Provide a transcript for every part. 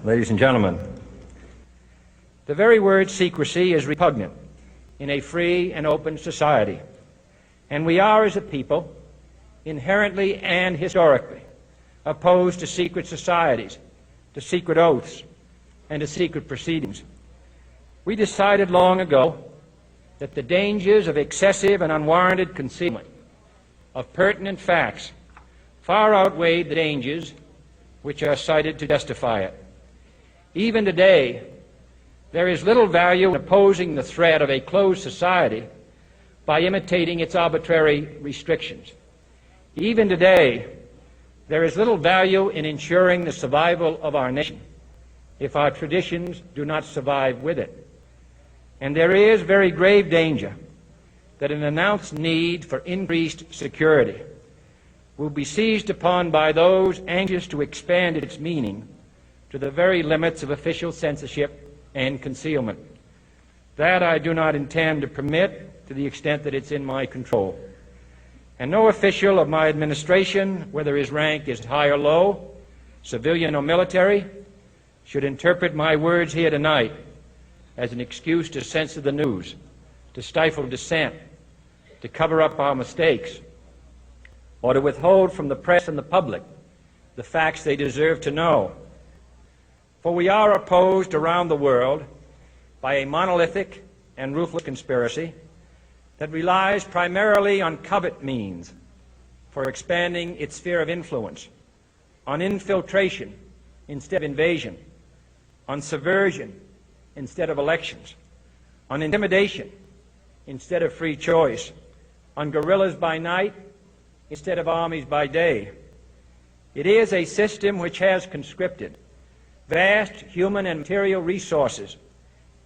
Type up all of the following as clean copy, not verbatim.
Ladies and gentlemen, the very word secrecy is repugnant in a free and open society, and we are, as a people, inherently and historically opposed to secret societies, to secret oaths, and to secret proceedings. We decided long ago that the dangers of excessive and unwarranted concealment of pertinent facts far outweighed the dangers which are cited to justify it. Even today, there is little value in opposing the threat of a closed society by imitating its arbitrary restrictions. Even today, there is little value in ensuring the survival of our nation if our traditions do not survive with it. And there is very grave danger that an announced need for increased security will be seized upon by those anxious to expand its meaning to the very limits of official censorship and concealment. That I do not intend to permit to the extent that it's in my control. And no official of my administration, whether his rank is high or low, civilian or military, should interpret my words here tonight as an excuse to censor the news, to stifle dissent, to cover up our mistakes, or to withhold from the press and the public the facts they deserve to know. For we are opposed around the world by a monolithic and ruthless conspiracy that relies primarily on covert means for expanding its sphere of influence, on infiltration instead of invasion, on subversion instead of elections, on intimidation instead of free choice, on guerrillas by night instead of armies by day. It is a system which has conscripted vast human and material resources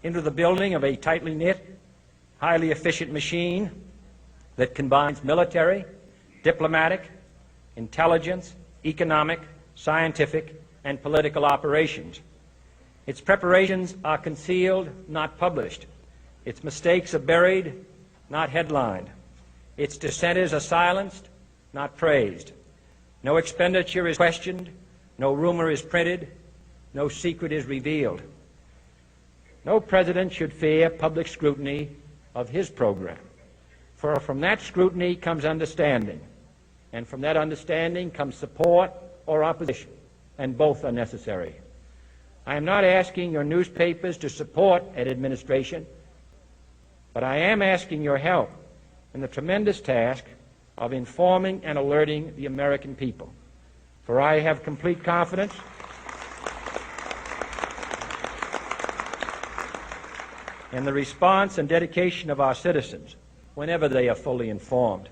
into the building of a tightly knit, highly efficient machine that combines military, diplomatic, intelligence, economic, scientific, and political operations. Its preparations are concealed, not published. Its mistakes are buried, not headlined. Its dissenters are silenced, not praised. No expenditure is questioned, no rumor is printed, no secret is revealed. No president should fear public scrutiny of his program, for from that scrutiny comes understanding, and from that understanding comes support or opposition, and both are necessary. I am not asking your newspapers to support an administration, but I am asking your help in the tremendous task of informing and alerting the American people. For I have complete confidence in the response and dedication of our citizens whenever they are fully informed.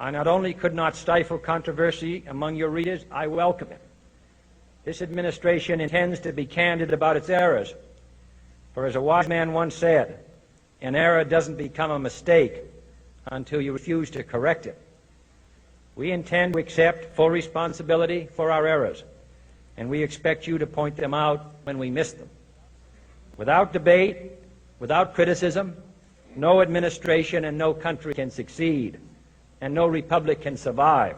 I not only could not stifle controversy among your readers, I welcome it. This administration intends to be candid about its errors. For as a wise man once said, an error doesn't become a mistake until you refuse to correct it. We intend to accept full responsibility for our errors, and we expect you to point them out when we miss them. Without debate, without criticism, no administration and no country can succeed, and no republic can survive.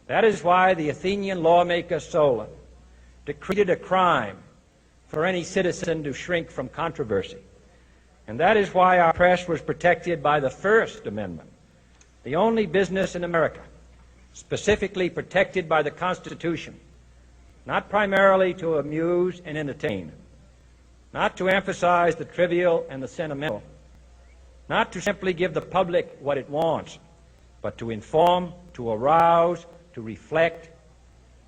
That is why the Athenian lawmaker Solon decreed it a crime for any citizen to shrink from controversy. And that is why our press was protected by the First Amendment, the only business in America specifically protected by the Constitution, not primarily to amuse and entertain, not to emphasize the trivial and the sentimental, not to simply give the public what it wants, but to inform, to arouse, to reflect,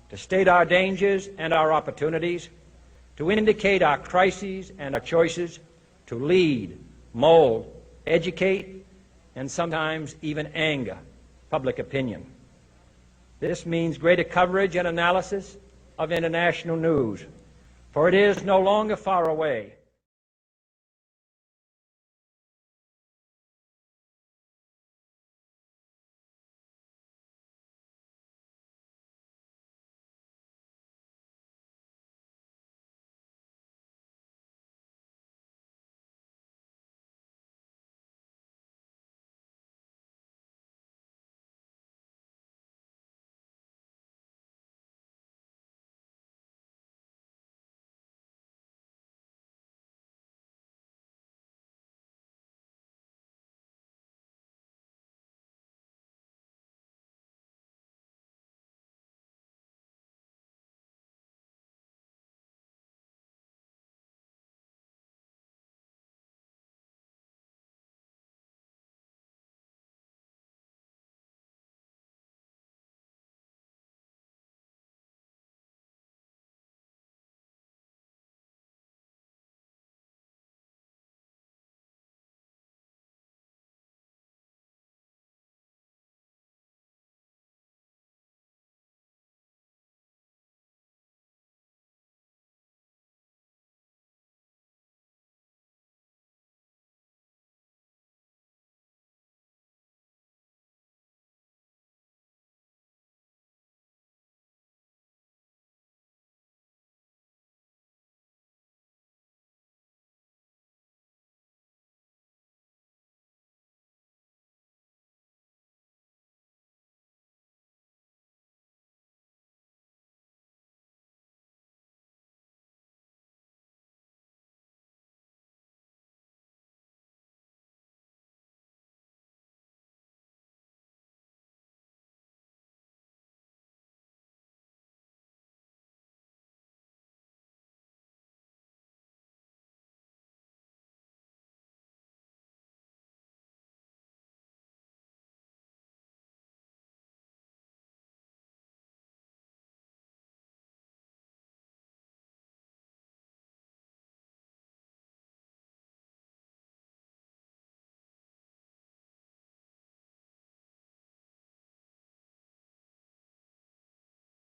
to state our dangers and our opportunities, to indicate our crises and our choices, to lead, mold, educate, and sometimes even anger public opinion. This means greater coverage and analysis of international news, for it is no longer far away